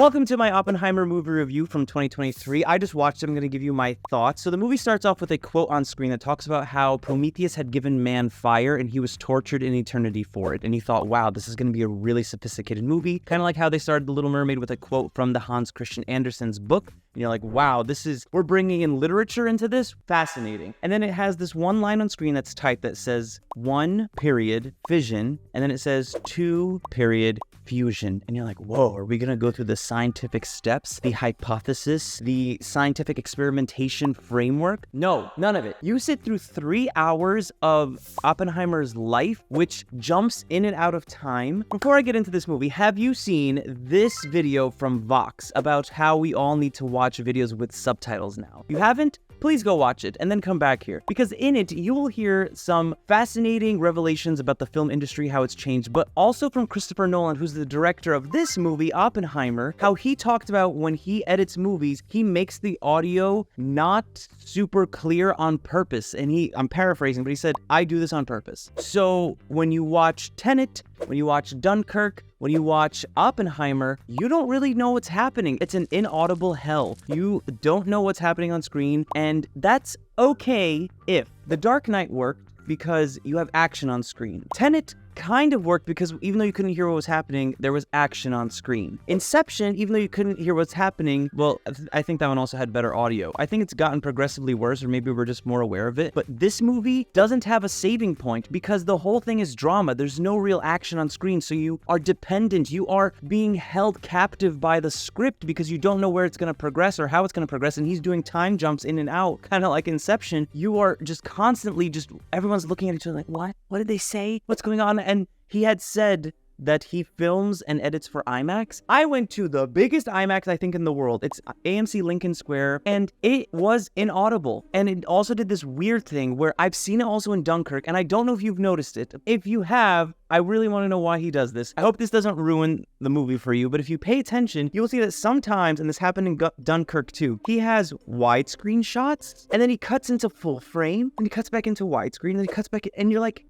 Welcome to my Oppenheimer movie review from 2023. I just watched it. I'm going to give you my thoughts. So the movie starts off with a quote on screen that talks about how Prometheus had given man fire and he was tortured in eternity for it. And you thought, wow, this is going to be a really sophisticated movie. Kind of like how they started The Little Mermaid with a quote from the Hans Christian Andersen's book. And you're like, wow, we're bringing in literature into this? Fascinating. And then it has this one line on screen that's typed that says 1 period fission. And then it says 2 period fusion. And you're like, whoa, are we going to go through the scientific steps, the hypothesis, the scientific experimentation framework? No, none of it. You sit through 3 hours of Oppenheimer's life, which jumps in and out of time. Before I get into this movie, have you seen this video from Vox about how we all need to watch videos with subtitles now? If you haven't, please go watch it and then come back here, because in it you will hear some fascinating revelations about the film industry, how it's changed, but also from Christopher Nolan, who's the director of this movie, Oppenheimer, how he talked about when he edits movies, he makes the audio not super clear on purpose. And I'm paraphrasing, but he said, I do this on purpose. So when you watch Tenet, when you watch Dunkirk, when you watch Oppenheimer, you don't really know what's happening. It's an inaudible hell. You don't know what's happening on screen, and that's okay if The Dark Knight worked because you have action on screen. Tenet kind of worked because even though you couldn't hear what was happening, there was action on screen. Inception, even though you couldn't hear what's happening, well, I think that one also had better audio. I think it's gotten progressively worse, or maybe we're just more aware of it. But this movie doesn't have a saving point because the whole thing is drama. There's no real action on screen, so you are dependent. You are being held captive by the script because you don't know where it's going to progress or how it's going to progress, and he's doing time jumps in and out, kind of like Inception. You are just constantly everyone's looking at each other like, what? What did they say? What's going on? And he had said that he films and edits for IMAX. I went to the biggest IMAX, I think, in the world. It's AMC Lincoln Square, and it was inaudible. And it also did this weird thing where I've seen it also in Dunkirk, and I don't know if you've noticed it. If you have, I really want to know why he does this. I hope this doesn't ruin the movie for you, but if you pay attention, you'll see that sometimes, and this happened in Dunkirk too, he has widescreen shots, and then he cuts into full frame, and he cuts back into widescreen, and he cuts back, and you're like,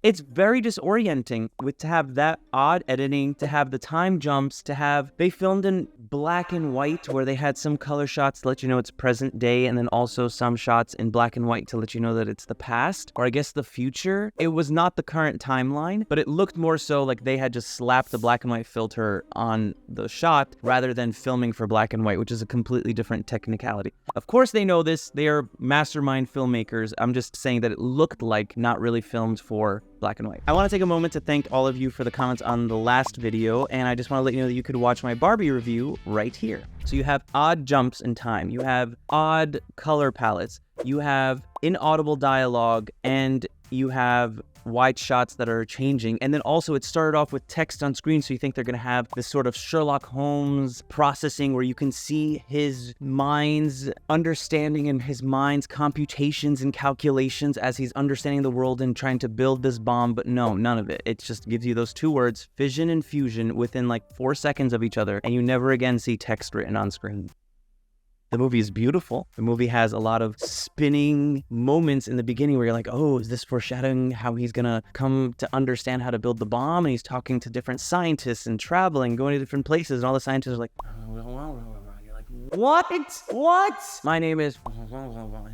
it's very disorienting to have that odd editing, to have the time jumps, they filmed in black and white where they had some color shots to let you know it's present day, and then also some shots in black and white to let you know that it's the past, or I guess the future. It was not the current timeline, but it looked more so like they had just slapped the black and white filter on the shot rather than filming for black and white, which is a completely different technicality. Of course they know this. They are mastermind filmmakers. I'm just saying that it looked like not really filmed for black and white. I want to take a moment to thank all of you for the comments on the last video, and I just want to let you know that you could watch my Barbie review right here. So you have odd jumps in time, you have odd color palettes, you have inaudible dialogue, and you have wide shots that are changing. And then also it started off with text on screen, so you think they're going to have this sort of Sherlock Holmes processing where you can see his mind's understanding and his mind's computations and calculations as he's understanding the world and trying to build this bomb. But no, none of it. It just gives you those 2 words, fission and fusion, within like 4 seconds of each other, and you never again see text written on screen. The movie is beautiful. The movie has a lot of spinning moments in the beginning where you're like, oh, is this foreshadowing how he's gonna come to understand how to build the bomb? And he's talking to different scientists and traveling, going to different places, and all the scientists are like, you're like, what? My name is,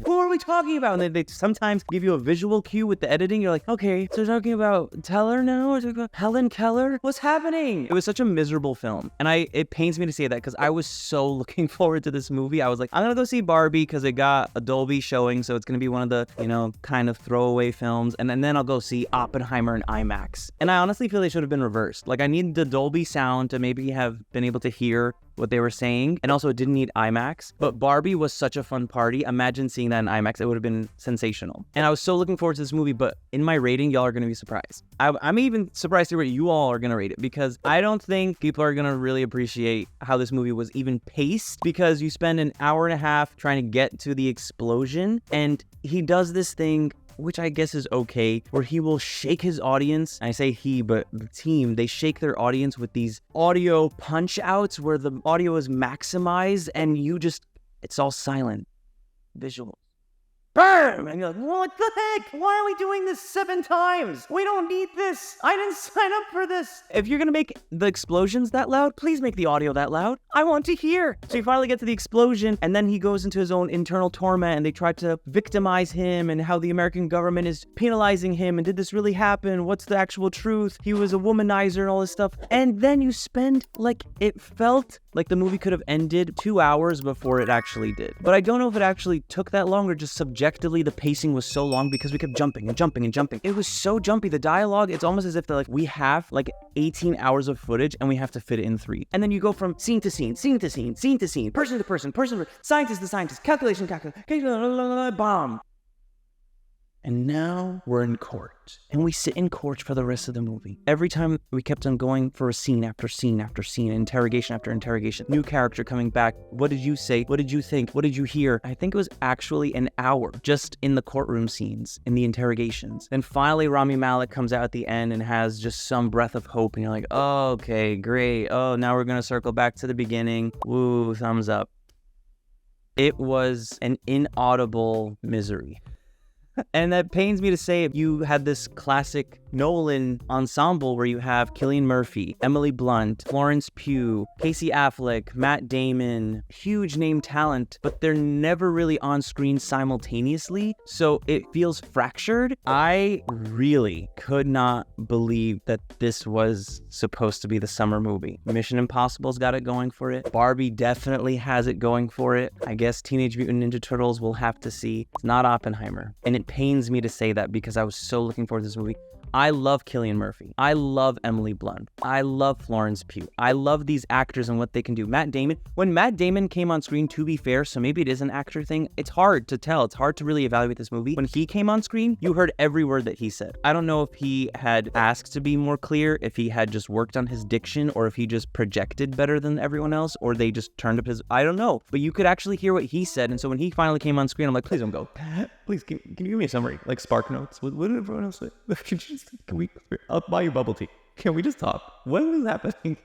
who are we talking about? And they sometimes give you a visual cue with the editing. You're like, okay, so they're talking about Teller now? Or talking about Helen Keller? What's happening? It was such a miserable film. And it pains me to say that because I was so looking forward to this movie. I was like, I'm gonna go see Barbie because it got a Dolby showing, so it's gonna be one of the, kind of throwaway films. And then I'll go see Oppenheimer in IMAX. And I honestly feel they should have been reversed. Like, I need the Dolby sound to maybe have been able to hear what they were saying, and also it didn't need IMAX, but Barbie was such a fun party. Imagine seeing that in IMAX. It would have been sensational, and I was so looking forward to this movie. But in my rating, y'all are going to be surprised. I'm even surprised to rate you all are going to rate it, because I don't think people are going to really appreciate how this movie was even paced, because you spend an hour and a half trying to get to the explosion, and he does this thing which I guess is okay, where he will shake his audience. I say he, but the team, they shake their audience with these audio punch outs where the audio is maximized and it's all silent. Visual. BAM! And you're like, what the heck? Why are we doing this 7 times? We don't need this. I didn't sign up for this. If you're gonna make the explosions that loud, please make the audio that loud. I want to hear. So you finally get to the explosion, and then he goes into his own internal torment, and they try to victimize him, and how the American government is penalizing him, and did this really happen? What's the actual truth? He was a womanizer and all this stuff. And then you spend, like, it felt like the movie could have ended 2 hours before it actually did. But I don't know if it actually took that long or just subjectively the pacing was so long because we kept jumping and jumping and jumping. It was so jumpy. The dialogue, it's almost as if they're like, we have like 18 hours of footage and we have to fit it in 3. And then you go from scene to scene, scene to scene, scene to scene, person to person, scientist to scientist, calculation, bomb. And now we're in court, and we sit in court for the rest of the movie. Every time we kept on going for a scene after scene after scene, interrogation after interrogation, new character coming back. What did you say? What did you think? What did you hear? I think it was actually an hour just in the courtroom scenes, in the interrogations. Then finally Rami Malek comes out at the end and has just some breath of hope, and you're like, oh, okay, great. Oh, now we're gonna circle back to the beginning. Woo, thumbs up. It was an inaudible misery. And that pains me to say, you had this classic Nolan ensemble where you have Cilian Murphy, Emily Blunt, Florence Pugh, Casey Affleck, Matt Damon, huge name talent, but they're never really on screen simultaneously, so it feels fractured. I really could not believe that this was supposed to be the summer movie. Mission Impossible's got it going for it. Barbie definitely has it going for it. I guess Teenage Mutant Ninja Turtles we'll have to see. It's not Oppenheimer. And it pains me to say that because I was so looking forward to this movie. I love Cilian Murphy. I love Emily Blunt. I love Florence Pugh. I love these actors and what they can do. Matt Damon, when Matt Damon came on screen, to be fair, so maybe it is an actor thing, it's hard to tell. It's hard to really evaluate this movie. When he came on screen, you heard every word that he said. I don't know if he had asked to be more clear, if he had just worked on his diction, or if he just projected better than everyone else, or they just turned up his, I don't know. But you could actually hear what he said, and so when he finally came on screen, I'm like, please don't go. Please, can you give me a summary? Like Spark Notes? What did everyone else say? I'll buy you bubble tea. Can we just talk? What is happening?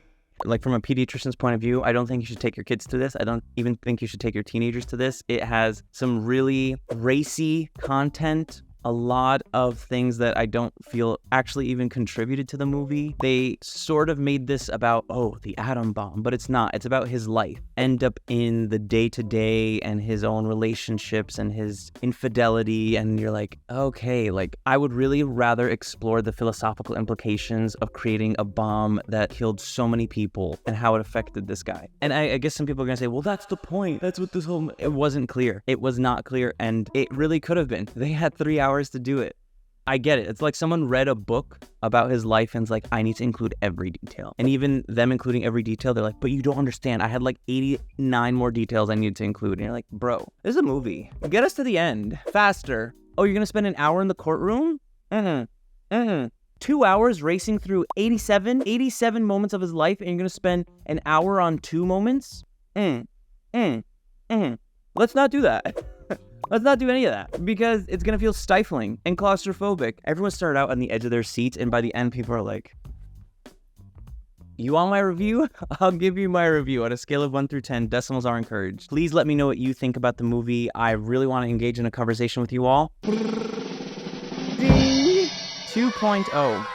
Like, from a pediatrician's point of view, I don't think you should take your kids to this. I don't even think you should take your teenagers to this. It has some really racy content. A lot of things that I don't feel actually even contributed to the movie. They sort of made this about, oh, the atom bomb, but it's not. It's about his life. End up in the day-to-day and his own relationships and his infidelity, and you're like, okay, like, I would really rather explore the philosophical implications of creating a bomb that killed so many people and how it affected this guy. And I guess some people are gonna say, well, that's the point. That's what this whole... It wasn't clear. It was not clear, and it really could have been. They had 3 hours to do it. I get it. It's like someone read a book about his life and it's like, I need to include every detail. And even them including every detail, they're like, but you don't understand. I had like 89 more details I needed to include. And you're like, bro, this is a movie. Get us to the end. Faster. Oh, you're going to spend an hour in the courtroom? 2 hours racing through 87 moments of his life, and you're going to spend an hour on 2 moments? Let's not do that. Let's not do any of that, because it's going to feel stifling and claustrophobic. Everyone started out on the edge of their seats, and by the end, people are like, you want my review? I'll give you my review on a scale of 1 through 10. Decimals are encouraged. Please let me know what you think about the movie. I really want to engage in a conversation with you all. 2.0.